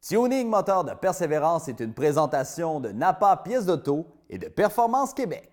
Tuning Moteur de Persévérance est une présentation de Napa Pièces d'auto et de Performance Québec.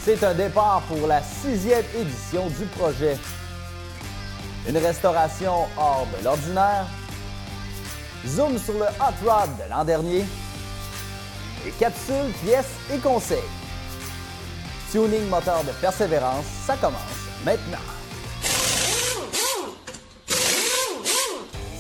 C'est un départ pour la 6e édition du projet. Une restauration hors de l'ordinaire, zoom sur le Hot Rod de l'an dernier, et capsules, pièces et conseils. Tuning Moteur de Persévérance, ça commence maintenant.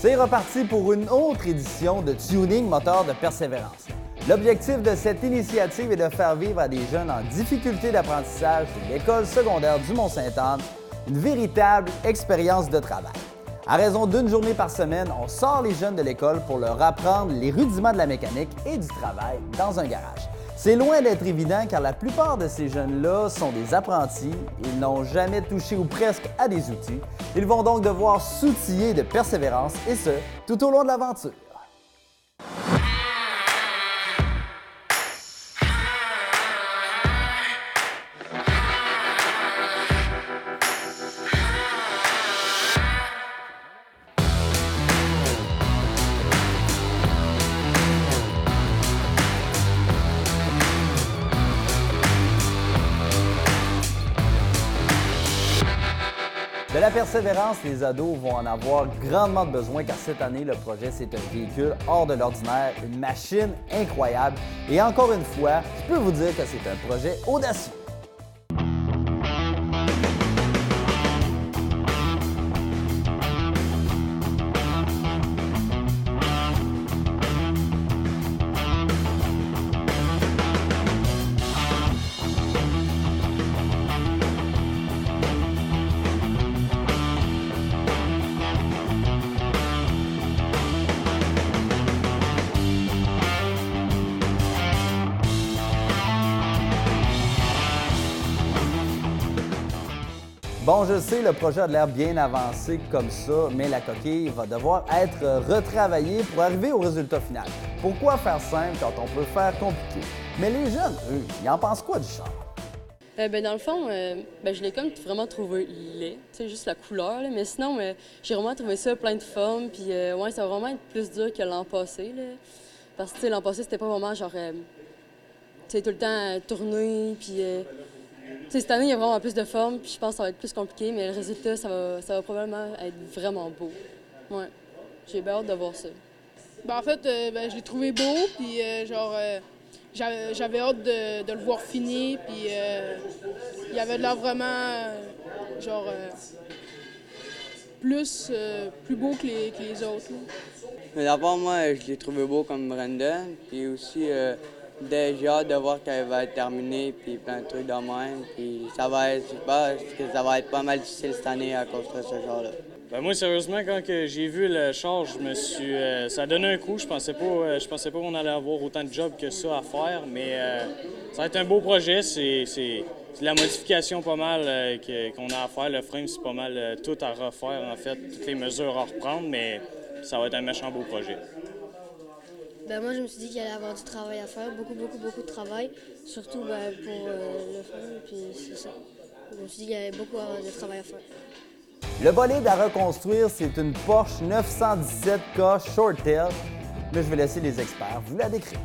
C'est reparti pour une autre édition de Tuning Moteur de Persévérance. L'objectif de cette initiative est de faire vivre à des jeunes en difficulté d'apprentissage de l'école secondaire du Mont-Sainte-Anne une véritable expérience de travail. À raison d'une journée par semaine, on sort les jeunes de l'école pour leur apprendre les rudiments de la mécanique et du travail dans un garage. C'est loin d'être évident car la plupart de ces jeunes-là sont des apprentis, ils n'ont jamais touché ou presque à des outils. Ils vont donc devoir s'outiller de persévérance et ce, tout au long de l'aventure. De la persévérance, les ados vont en avoir grandement besoin car cette année, le projet, c'est un véhicule hors de l'ordinaire, une machine incroyable. Et encore une fois, je peux vous dire que c'est un projet audacieux. Bon, je sais, le projet a l'air bien avancé comme ça, mais la coquille va devoir être retravaillée pour arriver au résultat final. Pourquoi faire simple quand on peut faire compliqué? Mais les jeunes, eux, ils en pensent quoi du char? Dans le fond, je l'ai comme vraiment trouvé laid, juste la couleur, là. Mais sinon, j'ai vraiment trouvé ça plein de fun, puis ouais, ça va vraiment être plus dur que l'an passé, là. Parce que l'an passé, c'était pas vraiment genre, tout le temps tourner, puis cette année, il y a vraiment plus de forme, puis je pense que ça va être plus compliqué, mais le résultat, ça va probablement être vraiment beau. Ouais, j'ai bien hâte de voir ça. En fait, je l'ai trouvé beau, puis j'avais hâte de le voir fini, puis il y avait de l'air vraiment, plus beau que les autres. Là. Mais d'abord, moi, je l'ai trouvé beau comme Brenda, puis aussi, j'ai hâte de voir qu'elle va être terminée, puis plein de trucs de même, puis ça va être pas mal difficile cette année à construire ce genre-là. Moi, sérieusement, quand j'ai vu le char, ça a donné un coup. Je pensais pas qu'on allait avoir autant de jobs que ça à faire, mais ça va être un beau projet. C'est de la modification pas mal qu'on a à faire. Le frame, c'est pas mal tout à refaire, en fait, toutes les mesures à reprendre, mais ça va être un méchant beau projet. Moi, je me suis dit qu'il allait y avoir du travail à faire, beaucoup de travail, surtout pour le frame, puis c'est ça. Je me suis dit qu'il y avait beaucoup de travail à faire. Le bolide à reconstruire, c'est une Porsche 917K Short Tail, mais je vais laisser les experts vous la décrire.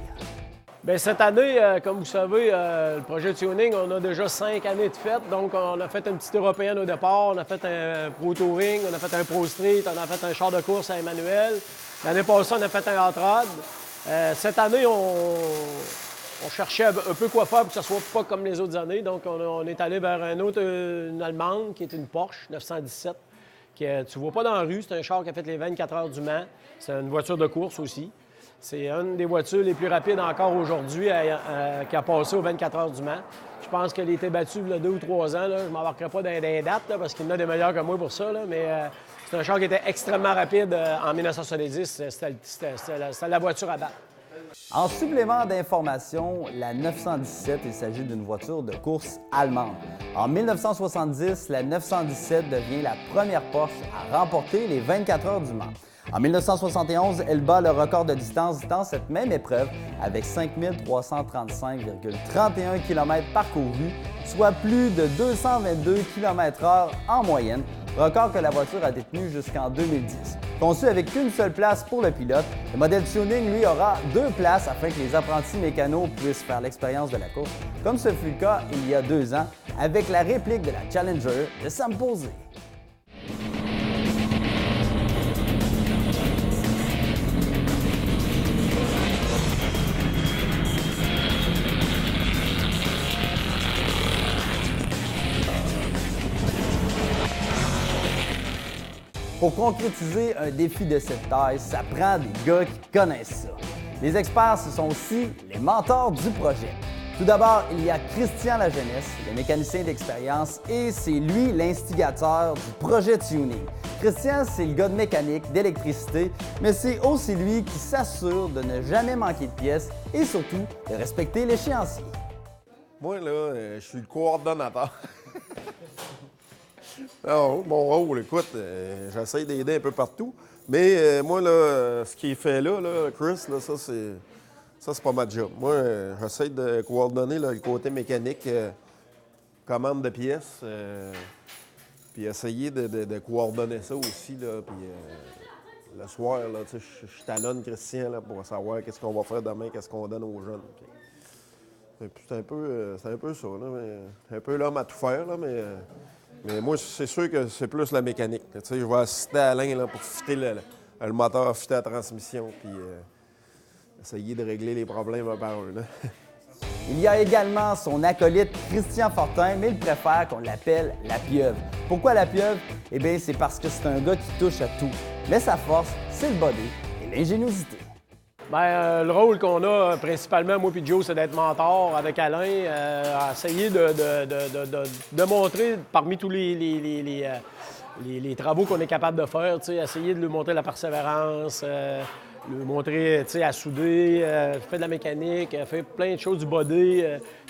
Bien, cette année, comme vous savez, le projet Tuning, on a déjà 5 années de fête. Donc, on a fait une petite européenne au départ, on a fait un Pro Touring, on a fait un Pro Street, on a fait un char de course à Emmanuel. L'année passée, on a fait un Hot Rod. Cette année, on cherchait un peu quoi faire pour que ça soit pas comme les autres années. Donc, on est allé vers une Allemande qui est une Porsche 917. Tu ne vois pas dans la rue. C'est un char qui a fait les 24 heures du Mans. C'est une voiture de course aussi. C'est une des voitures les plus rapides encore aujourd'hui qui a passé aux 24 heures du Mans. Je pense qu'elle a été battue il y a 2 ou 3 ans. Là. Je ne m'embarquerai pas dans les dates là, parce qu'il y en a des meilleurs que moi pour ça. Là. Mais c'est un char qui était extrêmement rapide en 1970. C'était la voiture à battre. En supplément d'information, la 917, il s'agit d'une voiture de course allemande. En 1970, la 917 devient la première Porsche à remporter les 24 heures du Mans. En 1971, elle bat le record de distance dans cette même épreuve avec 5 335,31 km parcourus, soit plus de 222 km/h en moyenne, record que la voiture a détenu jusqu'en 2010. Conçu avec qu'une seule place pour le pilote, le modèle tuning, lui, aura 2 places afin que les apprentis mécanos puissent faire l'expérience de la course, comme ce fut le cas il y a 2 ans avec la réplique de la Challenger de Sam Posey. Pour concrétiser un défi de cette taille, ça prend des gars qui connaissent ça. Les experts, ce sont aussi les mentors du projet. Tout d'abord, il y a Christian Lajeunesse, le mécanicien d'expérience, et c'est lui l'instigateur du projet Tuning. Christian, c'est le gars de mécanique, d'électricité, mais c'est aussi lui qui s'assure de ne jamais manquer de pièces et surtout de respecter l'échéancier. Moi, là, je suis le coordonnateur. Non, mon rôle, écoute, j'essaie d'aider un peu partout. Mais moi, là, ce qui est fait là, Chris, là, ça, c'est pas ma job. Moi, j'essaie de coordonner là, le côté mécanique, commande de pièces, puis essayer de coordonner ça aussi. Là, puis le soir, là, je talonne Christian là, pour savoir qu'est-ce qu'on va faire demain, qu'est-ce qu'on donne aux jeunes. C'est un peu ça, là, un peu l'homme à tout faire, là, mais moi, c'est sûr que c'est plus la mécanique. Tu sais, je vais assister à Alain là, pour fitter le moteur, fitter la transmission, puis essayer de régler les problèmes un par un. Là. Il y a également son acolyte Christian Fortin, mais il préfère qu'on l'appelle la pieuvre. Pourquoi la pieuvre? Eh bien, c'est parce que c'est un gars qui touche à tout. Mais sa force, c'est le body et l'ingéniosité. Bien, le rôle qu'on a principalement, moi et Joe, c'est d'être mentor avec Alain, à essayer de montrer parmi tous les travaux qu'on est capable de faire, essayer de lui montrer la persévérance, lui montrer à souder, fait de la mécanique, fait plein de choses du body.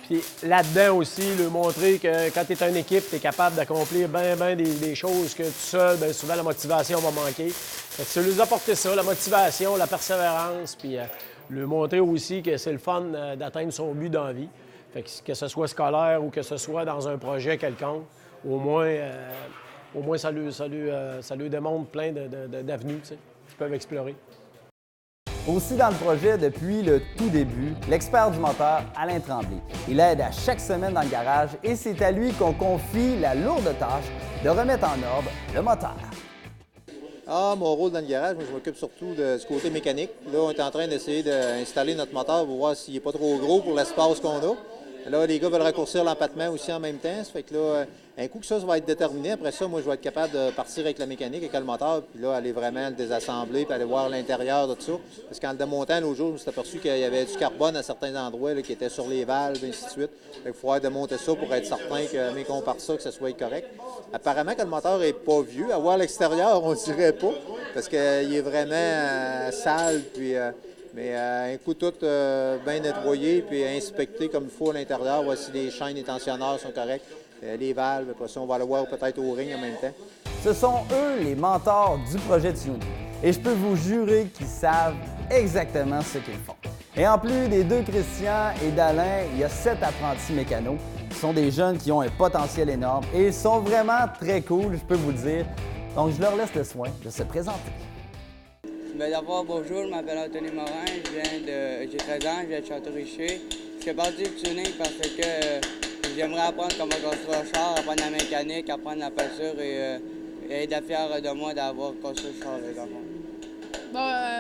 Puis là-dedans aussi, lui montrer que quand tu es une équipe, tu es capable d'accomplir bien des choses que tout seul, bien souvent la motivation va manquer. Fait que c'est lui apporter ça, la motivation, la persévérance, puis lui montrer aussi que c'est le fun d'atteindre son but dans la vie. Fait que ce soit scolaire ou que ce soit dans un projet quelconque, au moins ça lui démontre plein d'avenues qu'ils peuvent explorer. Aussi dans le projet depuis le tout début, l'expert du moteur, Alain Tremblay. Il aide à chaque semaine dans le garage et c'est à lui qu'on confie la lourde tâche de remettre en ordre le moteur. Mon rôle dans le garage, moi, je m'occupe surtout du côté mécanique. Là, on est en train d'essayer d'installer notre moteur pour voir s'il n'est pas trop gros pour l'espace qu'on a. Là, les gars veulent raccourcir l'empattement aussi en même temps. Ça fait que là, un coup que ça va être déterminé, après ça, moi, je vais être capable de partir avec la mécanique, avec le moteur, puis là, aller vraiment le désassembler, puis aller voir l'intérieur de tout ça. Parce qu'en le démontant, l'autre jour, je me suis aperçu qu'il y avait du carbone à certains endroits là, qui était sur les valves, et ainsi de suite. Fait qu'il faudrait démonter ça pour être certain que, mais qu'on parte ça, que ça soit correct. Apparemment que le moteur n'est pas vieux. À voir l'extérieur, on ne dirait pas, parce qu'il est vraiment sale, puis... Mais un coup tout bien nettoyé puis inspecté comme il faut à l'intérieur, voir si les chaînes et tensionneurs sont corrects, les valves, après ça, on va le voir peut-être au ring en même temps. Ce sont eux les mentors du projet Tuning. Et je peux vous jurer qu'ils savent exactement ce qu'ils font. Et en plus des 2 Christian et d'Alain, il y a 7 apprentis mécanos. Ce sont des jeunes qui ont un potentiel énorme et ils sont vraiment très cool, je peux vous le dire. Donc je leur laisse le soin de se présenter. D'abord, bonjour, je m'appelle Anthony Morin, j'ai 13 ans, je viens de Château-Richer. Je fais partie du tuning parce que j'aimerais apprendre comment construire un char, apprendre la mécanique, apprendre la peinture et être fier de moi d'avoir construit ce char.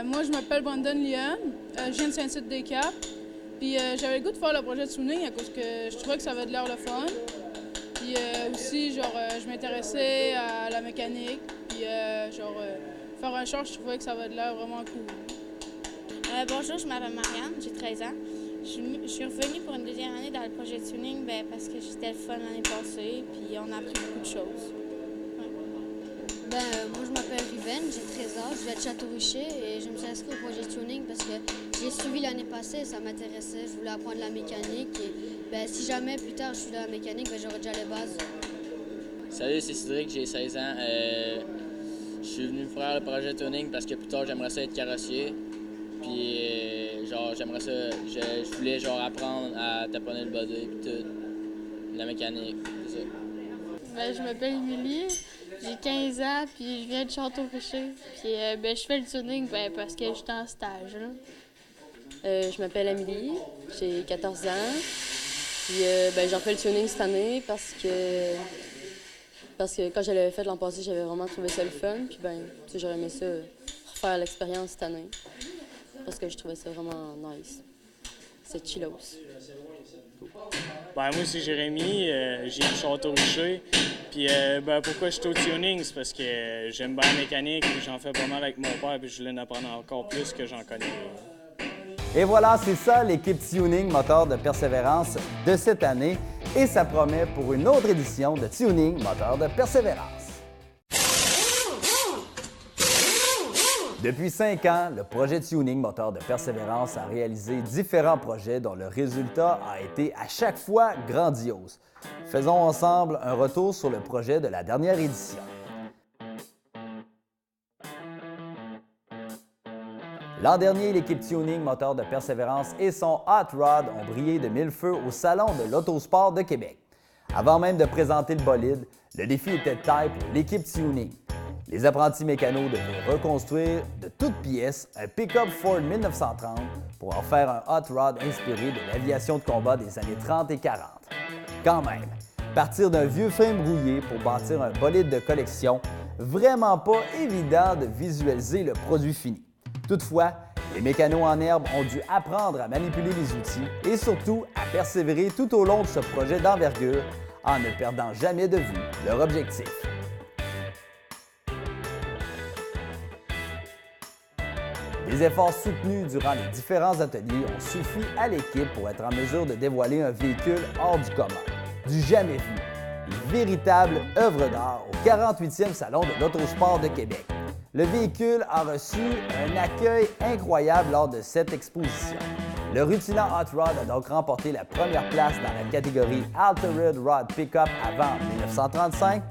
Moi, je m'appelle Brandon Lyon, je viens de Saint-Tite-des-Caps. Puis j'avais le goût de faire le projet de tuning à cause que je trouvais que ça avait de l'air le fun. Puis aussi, je m'intéressais à la mécanique, puis faire un char, je trouvais que ça avait de l'air vraiment cool. Bonjour, je m'appelle Marianne, j'ai 13 ans. Je suis revenue pour une 2e année dans le projet de tuning parce que c'était le fun l'année passée, puis on a appris beaucoup de choses. Ouais. Moi, je m'appelle Riven, j'ai 13 ans, je viens de Château-Richer et je me suis inscrit au projet tuning parce que j'ai suivi l'année passée, ça m'intéressait, je voulais apprendre la mécanique et si jamais plus tard je suis dans la mécanique, j'aurai déjà les bases. Salut, c'est Cédric, j'ai 16 ans. Je suis venu faire le projet tuning parce que plus tard, j'aimerais ça être carrossier. Puis, j'aimerais ça, je voulais apprendre à taponner le body puis tout, la mécanique, tout ça. Je m'appelle Émilie, j'ai 15 ans, puis je viens de Château-Richer. Puis je fais le tuning parce que je suis en stage. Je m'appelle Amélie, j'ai 14 ans. Puis j'en fais le tuning cette année parce que quand je l'avais fait l'an passé, j'avais vraiment trouvé ça le fun. Puis j'aurais aimé ça refaire l'expérience cette année parce que je trouvais ça vraiment nice. C'est chillos. Moi, c'est Jérémy, j'ai le Château-Richer. Puis pourquoi je suis au tuning, c'est parce que j'aime bien la mécanique, puis j'en fais pas mal avec mon père, puis je voulais en apprendre encore plus que j'en connais. Et voilà, c'est ça l'équipe Tuning Moteur de Persévérance de cette année et ça promet pour une autre édition de Tuning Moteur de Persévérance. Depuis 5 ans, le projet Tuning Moteur de Persévérance a réalisé différents projets dont le résultat a été à chaque fois grandiose. Faisons ensemble un retour sur le projet de la dernière édition. L'an dernier, l'équipe Tuning Moteur de Persévérance et son Hot Rod ont brillé de mille feux au Salon de l'Autosport de Québec. Avant même de présenter le bolide, le défi était de taille pour l'équipe Tuning. Les apprentis mécanos devaient reconstruire de toutes pièces un pick-up Ford 1930 pour en faire un hot rod inspiré de l'aviation de combat des années 30 et 40. Quand même, partir d'un vieux frame rouillé pour bâtir un bolide de collection, vraiment pas évident de visualiser le produit fini. Toutefois, les mécanos en herbe ont dû apprendre à manipuler les outils et surtout à persévérer tout au long de ce projet d'envergure en ne perdant jamais de vue leur objectif. Les efforts soutenus durant les différents ateliers ont suffi à l'équipe pour être en mesure de dévoiler un véhicule hors du commun, du jamais vu, une véritable œuvre d'art au 48e Salon de l'Autosport de Québec. Le véhicule a reçu un accueil incroyable lors de cette exposition. Le rutinant Hot Rod a donc remporté la première place dans la catégorie Altered Rod Pickup avant 1935.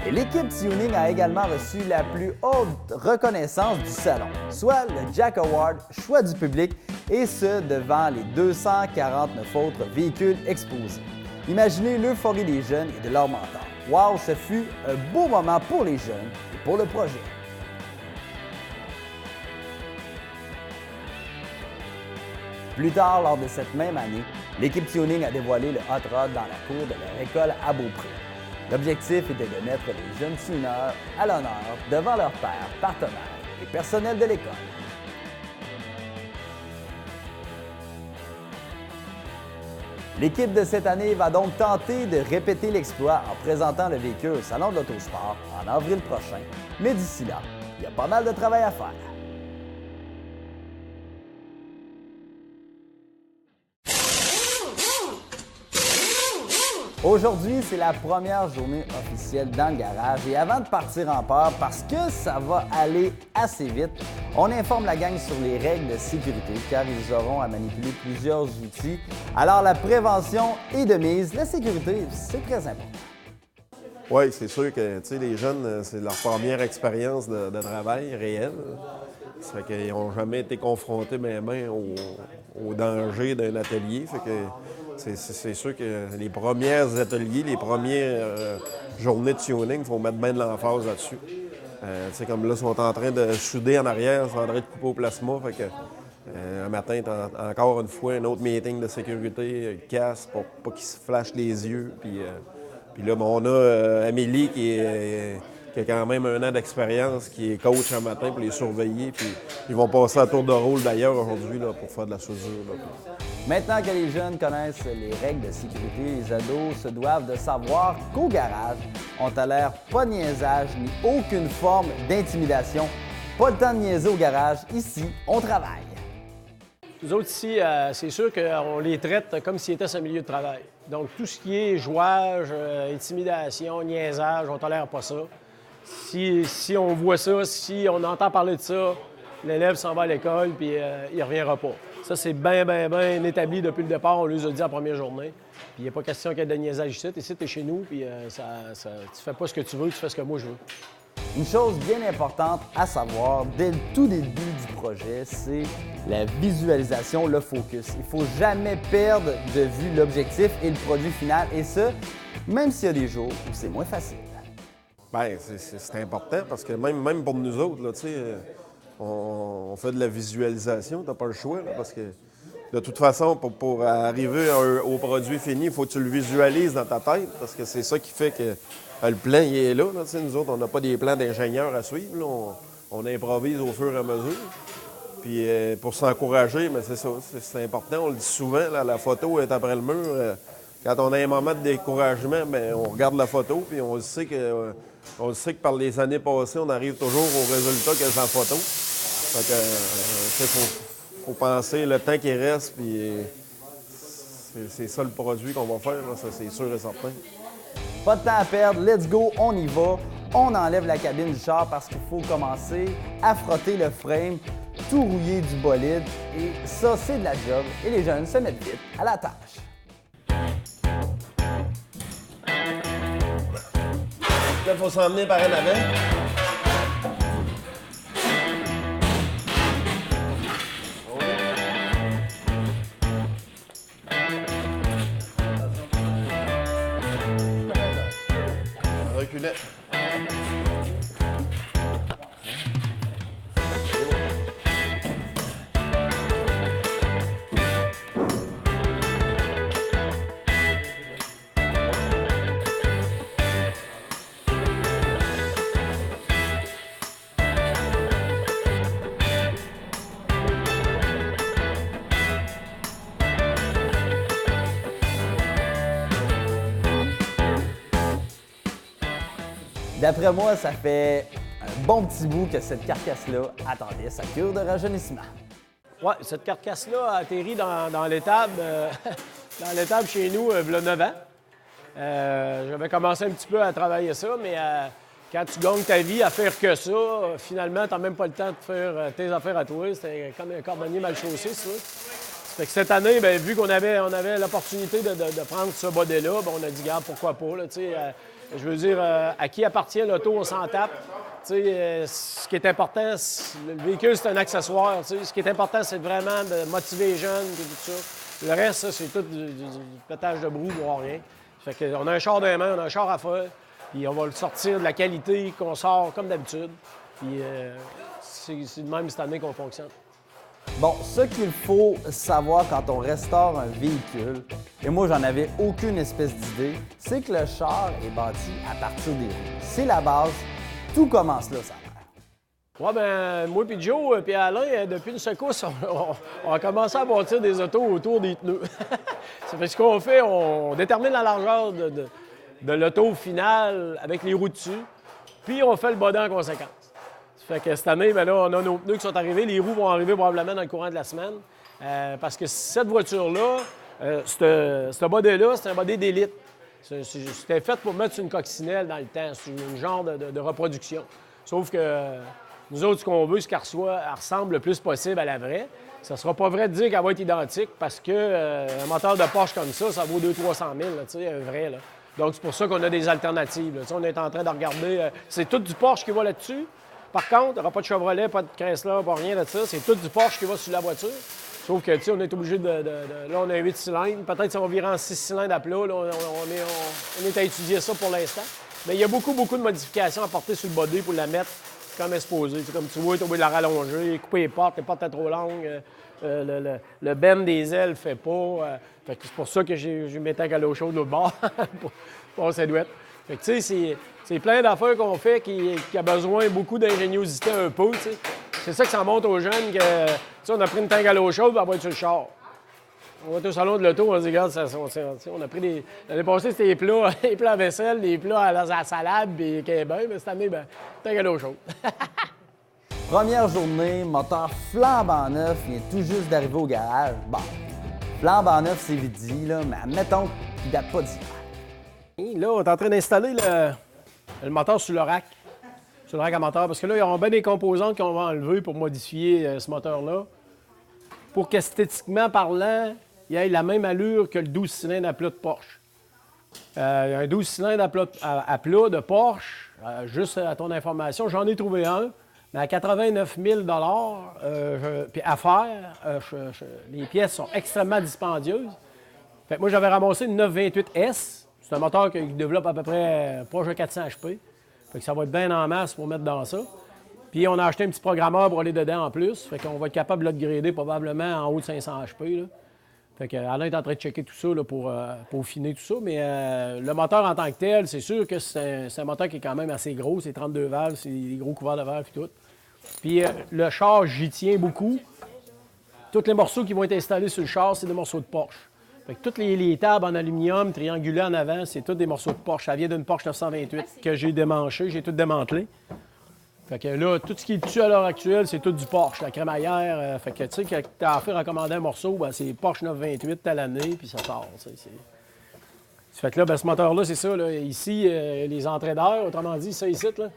Et l'équipe Tuning a également reçu la plus haute reconnaissance du salon, soit le Jack Award, choix du public, et ce devant les 249 autres véhicules exposés. Imaginez l'euphorie des jeunes et de leurs mentors. Wow, ce fut un beau moment pour les jeunes et pour le projet. Plus tard, lors de cette même année, l'équipe Tuning a dévoilé le Hot Rod dans la cour de leur école à Beaupré. L'objectif était de mettre les jeunes tuneurs à l'honneur devant leurs pairs, partenaires et personnel de l'école. L'équipe de cette année va donc tenter de répéter l'exploit en présentant le véhicule au Salon de l'Autosport en avril prochain. Mais d'ici là, il y a pas mal de travail à faire. Aujourd'hui, c'est la première journée officielle dans le garage et avant de partir en peur, parce que ça va aller assez vite, on informe la gang sur les règles de sécurité car ils auront à manipuler plusieurs outils. Alors la prévention est de mise, la sécurité, c'est très important. Oui, c'est sûr que les jeunes, c'est leur première expérience de travail réel. Ça fait qu'ils n'ont jamais été confrontés au danger d'un atelier. Fait que c'est sûr que les premiers ateliers, les premières journées de tuning, il faut mettre bien de l'emphase là-dessus. Comme là, ils sont en train de souder en arrière, ils sont en train de couper au plasma. Fait que, un matin, encore une fois, un autre meeting de sécurité, casse pour pas qu'ils se flashent les yeux. Puis là, on a Amélie qui a quand même 1 an d'expérience, qui est coach un matin pour les surveiller. Puis ils vont passer à tour de rôle d'ailleurs aujourd'hui pour faire de la soudure. Maintenant que les jeunes connaissent les règles de sécurité, les ados se doivent de savoir qu'au garage, on tolère pas de niaisage ni aucune forme d'intimidation. Pas le temps de niaiser au garage. Ici, on travaille. Nous autres ici, c'est sûr qu'on les traite comme s'ils étaient sur un milieu de travail. Donc, tout ce qui est jouage, intimidation, niaisage, on ne tolère pas ça. Si on voit ça, si on entend parler de ça, l'élève s'en va à l'école puis il ne reviendra pas. Ça, c'est bien établi depuis le départ. On les a dit en première journée. Puis il n'y a pas question qu'il y ait de niaisage ici. Ici, tu es chez nous, puis tu fais pas ce que tu veux, tu fais ce que moi je veux. Une chose bien importante à savoir dès le tout début du projet, c'est la visualisation, le focus. Il ne faut jamais perdre de vue l'objectif et le produit final, et ça, même s'il y a des jours où c'est moins facile. Bien, c'est important parce que même pour nous autres, là, tu sais, on fait de la visualisation, t'as pas le choix, là, parce que de toute façon, pour arriver au produit fini, il faut que tu le visualises dans ta tête, parce que c'est ça qui fait que le plan, il est là. Tu sais, nous autres, on n'a pas des plans d'ingénieurs à suivre, là, on improvise au fur et à mesure. Puis pour s'encourager, mais c'est ça, c'est important, on le dit souvent, là, la photo est après le mur. Quand on a un moment de découragement, bien, on regarde la photo, puis on sait que par les années passées, on arrive toujours au résultat que sans photo. Fait que, faut penser le temps qui reste, puis c'est ça le produit qu'on va faire, là, ça c'est sûr et certain. Pas de temps à perdre, let's go, on y va. On enlève la cabine du char parce qu'il faut commencer à frotter le frame, tout rouiller du bolide. Et ça, c'est de la job. Et les jeunes se mettent vite à la tâche. Là, il faut s'emmener par en avant. Reculez. D'après moi, ça fait un bon petit bout que cette carcasse-là attendait sa cure de rajeunissement. Oui, cette carcasse-là a atterri dans l'étable chez nous il y a 9 ans. J'avais commencé un petit peu à travailler ça, mais quand tu gagnes ta vie à faire que ça, finalement, tu n'as même pas le temps de faire tes affaires à toi. C'était comme un cordonnier mal chaussé, ça. Fait que cette année, bien, vu qu'on avait l'opportunité de prendre ce body-là, ben, on a dit, regarde, pourquoi pas, là, tu sais. Je veux dire, à qui appartient l'auto, on s'en tape. Ce qui est important, le véhicule, c'est un accessoire. Ce qui est important, c'est vraiment de motiver les jeunes et tout ça. Le reste, ça, c'est tout du pétage de brou, voire rien. Fait qu'on a un char dans les mains, on a un char à faire, puis on va le sortir de la qualité qu'on sort comme d'habitude. Puis c'est de même cette année qu'on fonctionne. Bon, ce qu'il faut savoir quand on restaure un véhicule, et moi j'en avais aucune espèce d'idée, c'est que le char est bâti à partir des roues. C'est la base, tout commence là, ça a l'air. Oui, bien, moi puis Joe puis Alain, depuis une secousse, on a commencé à bâtir des autos autour des pneus. Ça fait ce qu'on fait, on détermine la largeur de l'auto finale avec les roues dessus, puis on fait le body en conséquence. Ça fait que cette année, bien là, on a nos pneus qui sont arrivés. Les roues vont arriver probablement dans le courant de la semaine. Parce que cette voiture-là, ce body-là, c'est un body d'élite. C'était fait pour mettre sur une coccinelle dans le temps, sur un genre de reproduction. Sauf que nous autres, ce qu'on veut, c'est qu'elle ressemble le plus possible à la vraie. Ça ne sera pas vrai de dire qu'elle va être identique parce qu'un moteur de Porsche comme ça vaut 200-300 000, là, tu sais, un vrai. Là. Donc, c'est pour ça qu'on a des alternatives. On est en train de regarder. C'est tout du Porsche qui va là-dessus. Par contre, il n'y aura pas de Chevrolet, pas de Chrysler, pas rien de ça. C'est tout du Porsche qui va sur la voiture. Sauf que, tu sais, on est obligé de... Là, on a 8 cylindres. Peut-être que ça va virer en 6 cylindres à plat. Là, on est à étudier ça pour l'instant. Mais il y a beaucoup de modifications à porter sur le body pour la mettre comme exposée. Comme tu vois, tu es obligé de la rallonger, couper les portes sont trop longues. Le bend des ailes ne fait pas. Fait que c'est pour ça que je mettais à l'eau chaude de l'autre bord pour sa douette. Fait que, tu sais, c'est plein d'affaires qu'on fait qui a besoin beaucoup d'ingéniosité un peu, tu sais. C'est ça que ça montre aux jeunes que, tu sais, on a pris une tank à l'eau chaude, on va être sur le char. On va au salon de l'auto, on se dit, regarde, on a pris l'année passée, c'était les plats à vaisselle, les plats à la salade, puis bien, mais cette année, ben, tank à l'eau chaude. Première journée, moteur flambant neuf, vient tout juste d'arriver au garage. Bon, flambant neuf, c'est vite dit, là, mais admettons qu'il date pas d'hier. Là, on est en train d'installer le moteur sur le rack. sur le rack à moteur. Parce que là, ils auront bien des composantes qu'on va enlever pour modifier ce moteur-là. Pour qu'esthétiquement parlant, il ait la même allure que le 12 cylindres à plat de Porsche. Un 12 cylindres à plat de Porsche, juste à ton information, j'en ai trouvé un, mais à 89 000 puis à faire, les pièces sont extrêmement dispendieuses. Fait que moi, j'avais ramassé une 928S. C'est un moteur qui développe à peu près proche de 400 HP. Fait que ça va être bien en masse pour mettre dans ça. Puis on a acheté un petit programmeur pour aller dedans en plus. Fait qu'on va être capable de l'upgrader probablement en haut de 500 HP. Là. Fait que Alain est en train de checker tout ça là, pour affiner tout ça. Mais le moteur en tant que tel, c'est sûr que c'est un moteur qui est quand même assez gros. C'est 32 valves, c'est des gros couverts de verre et tout. Puis le char, j'y tiens beaucoup. Tous les morceaux qui vont être installés sur le char, c'est des morceaux de Porsche. Fait que toutes les tables en aluminium triangulées en avant, c'est tous des morceaux de Porsche. Ça vient d'une Porsche 928 que j'ai démanché, j'ai tout démantelé. Fait que là, tout ce qui est dessus à l'heure actuelle, c'est tout du Porsche. La crémaillère, fait que tu sais, quand tu as fait recommander un morceau, ben, c'est Porsche 928 telle année, puis ça sort. Fait que là, ben, ce moteur-là, c'est ça. Là. Ici, les entrées d'air, autrement dit, ça ici, là,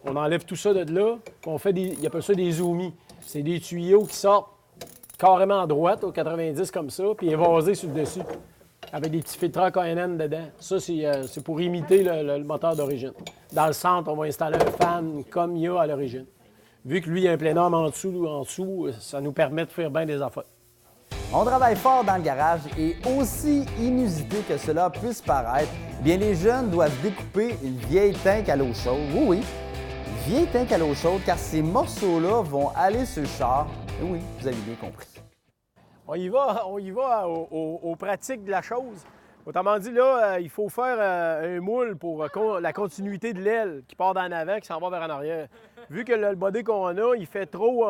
on enlève tout ça de là, puis on fait ils appellent ça des zoomies. C'est des tuyaux qui sortent carrément à droite, au 90 comme ça, puis évasés sur le dessus, avec des petits filtres KNN dedans. Ça, c'est pour imiter le moteur d'origine. Dans le centre, on va installer un fan comme il y a à l'origine. Vu que lui, il y a un plénum en dessous, ça nous permet de faire bien des affaires. On travaille fort dans le garage et aussi inusité que cela puisse paraître, bien les jeunes doivent découper une vieille tank à l'eau chaude. Oui, une vieille tank à l'eau chaude, car ces morceaux-là vont aller sur le char. Oui, vous avez bien compris. On y va aux pratiques de la chose. Autrement dit, là, il faut faire un moule pour la continuité de l'aile qui part d'en avant, qui s'en va vers en arrière. Vu que le body qu'on a, il fait trop...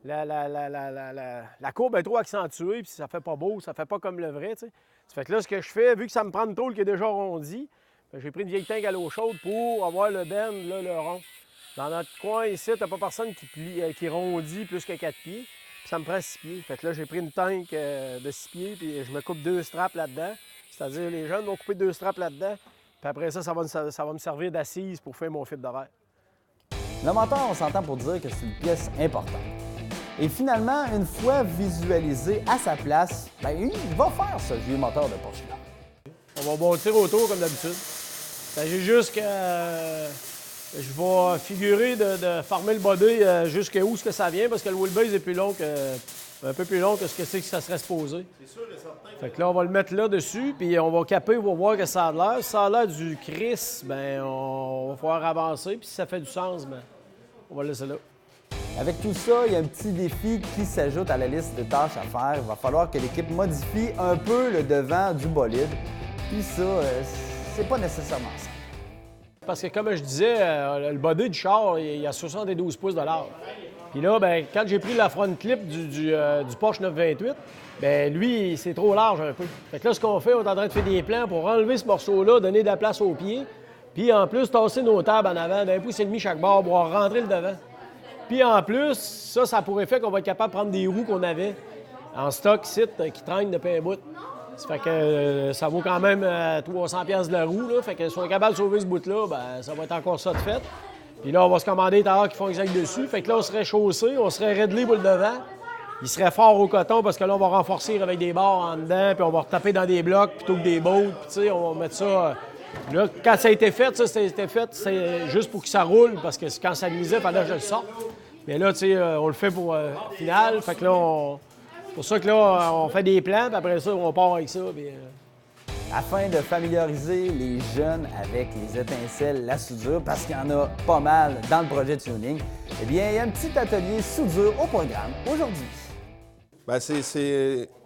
la courbe est trop accentuée, puis ça fait pas beau, ça fait pas comme le vrai, tu sais. Ça fait que là, ce que je fais, vu que ça me prend une tôle qui est déjà arrondie, j'ai pris une vieille tank à l'eau chaude pour avoir le bend, là, le rond. Dans notre coin ici, t'as pas personne qui rondit plus que 4 pieds. Puis ça me prend 6 pieds. Fait que là, j'ai pris une tank de 6 pieds, puis je me coupe 2 straps là-dedans. C'est-à-dire, les jeunes vont couper 2 straps là-dedans. Puis après ça, ça va me servir d'assise pour faire mon fil de verre. Le moteur, on s'entend pour dire que c'est une pièce importante. Et finalement, une fois visualisé à sa place, bien, il va faire ce vieux moteur de Porsche-là. On va bâtir autour comme d'habitude. J'ai juste que je vais figurer de former le body jusqu'où ce que ça vient, parce que le wheelbase est un peu plus long que ce que c'est que ça serait supposé. C'est sûr et certain. Fait que là, on va le mettre là-dessus, puis on va caper pour voir que ça a l'air. Si ça a l'air du Chris, ben on va pouvoir avancer, puis si ça fait du sens, ben on va le laisser là. Avec tout ça, il y a un petit défi qui s'ajoute à la liste de tâches à faire. Il va falloir que l'équipe modifie un peu le devant du bolide. Puis ça, c'est pas nécessairement ça. Parce que comme je disais, le body du char, il a 72 pouces de large. Puis là, ben, quand j'ai pris la front clip du Porsche 928, ben lui, c'est trop large un peu. Fait que là, ce qu'on fait, on est en train de faire des plans pour enlever ce morceau-là, donner de la place aux pieds, puis en plus, tasser nos tables en avant d'un pouce et demi chaque bord pour rentrer le devant. Puis en plus, ça pourrait faire qu'on va être capable de prendre des roues qu'on avait en stock ici, qui traînent depuis un bout. Ça fait que ça vaut quand même 300$ de la roue, là. Fait que si on est capable de sauver ce bout-là, ben ça va être encore ça de fait. Puis là, on va se commander des tailleurs qui font exact dessus. Fait que là, on serait chaussé, on serait réglé pour le devant. Il serait fort au coton parce que là, on va renforcer avec des barres en dedans, puis on va retaper dans des blocs plutôt que des bolts. Puis tu sais, on va mettre ça... Là, quand ça a été fait, c'est juste pour que ça roule, parce que quand ça nuisait, il fallait que je le sorte. Mais là, tu sais, on le fait pour final. Fait que là, c'est pour ça que là, on fait des plans, puis après ça, on part avec ça. Puis, Afin de familiariser les jeunes avec les étincelles, la soudure, parce qu'il y en a pas mal dans le projet Tuning, eh bien, il y a un petit atelier soudure au programme aujourd'hui. Bien,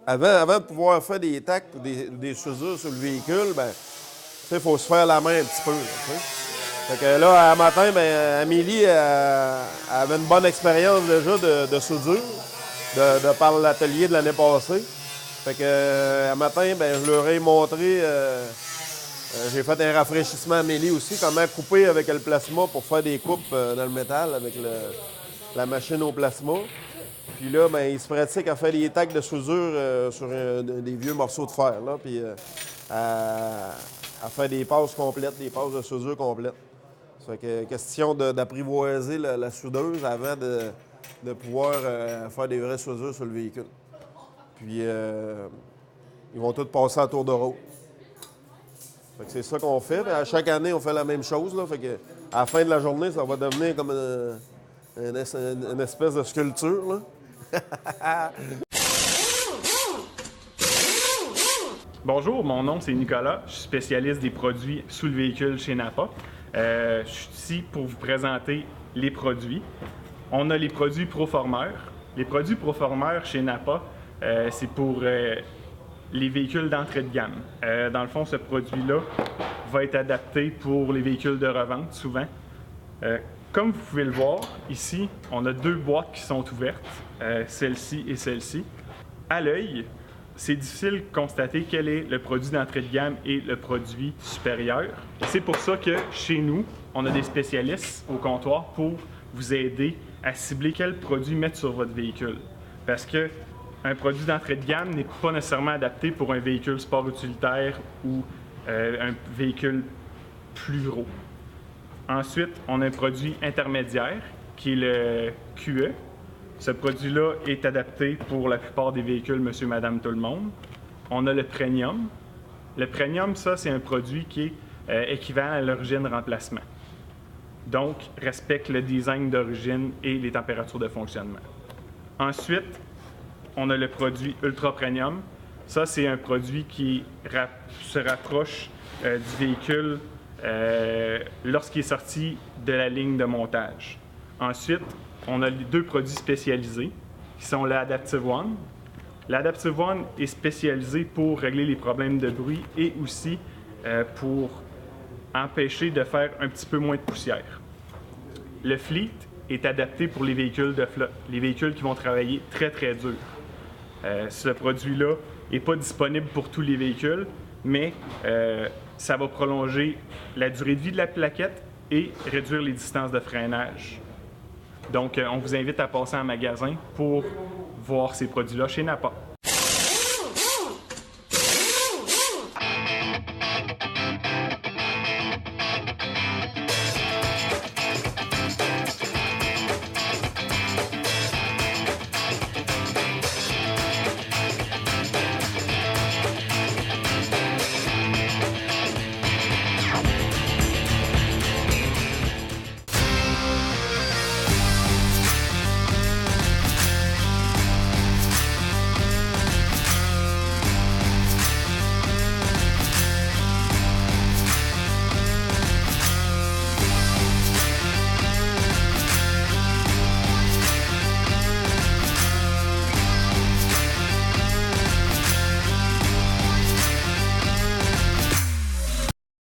avant de pouvoir faire des tacs ou des soudures sur le véhicule, bien, il faut se faire la main un petit peu. Là, fait que là, un matin, bien, Amélie avait une bonne expérience déjà de soudure, de par l'atelier de l'année passée. Fait que un matin, bien, je leur ai montré, j'ai fait un rafraîchissement à Amélie aussi, comment couper avec le plasma pour faire des coupes dans le métal avec la machine au plasma. Puis là, bien, il se pratique à faire des tacs de soudure sur des vieux morceaux de fer, là, puis à faire des passes complètes, des passes de soudure complètes. Ça fait que question d'apprivoiser la soudeuse avant de pouvoir faire des vraies soudures sur le véhicule. Puis, ils vont tous passer à tour de rôle. Fait que c'est ça qu'on fait. À chaque année, on fait la même chose. Là. Fait que à la fin de la journée, ça va devenir comme une espèce de sculpture. Là. Bonjour, mon nom c'est Nicolas. Je suis spécialiste des produits sous le véhicule chez NAPA. Je suis ici pour vous présenter les produits. On a les produits Proformer. Les produits Proformer chez NAPA, c'est pour les véhicules d'entrée de gamme. Dans le fond, ce produit-là va être adapté pour les véhicules de revente, souvent. Comme vous pouvez le voir, ici, on a 2 boîtes qui sont ouvertes, celle-ci et celle-ci. À l'œil, c'est difficile de constater quel est le produit d'entrée de gamme et le produit supérieur. C'est pour ça que chez nous, on a des spécialistes au comptoir pour vous aider à cibler quel produit mettre sur votre véhicule. Parce que un produit d'entrée de gamme n'est pas nécessairement adapté pour un véhicule sport utilitaire ou un véhicule plus gros. Ensuite, on a un produit intermédiaire qui est le QE. Ce produit-là est adapté pour la plupart des véhicules monsieur, madame, tout le monde. On a le Premium. Le Premium, ça, c'est un produit qui est équivalent à l'origine remplacement. Donc, respecte le design d'origine et les températures de fonctionnement. Ensuite, on a le produit Ultra Premium. Ça, c'est un produit qui se rapproche du véhicule lorsqu'il est sorti de la ligne de montage. Ensuite, on a les 2 produits spécialisés qui sont l'Adaptive One. L'Adaptive One est spécialisé pour régler les problèmes de bruit et aussi pour empêcher de faire un petit peu moins de poussière. Le Fleet est adapté pour les véhicules de flotte, les véhicules qui vont travailler très très dur. Ce produit-là n'est pas disponible pour tous les véhicules, mais ça va prolonger la durée de vie de la plaquette et réduire les distances de freinage. Donc, on vous invite à passer en magasin pour voir ces produits-là chez NAPA.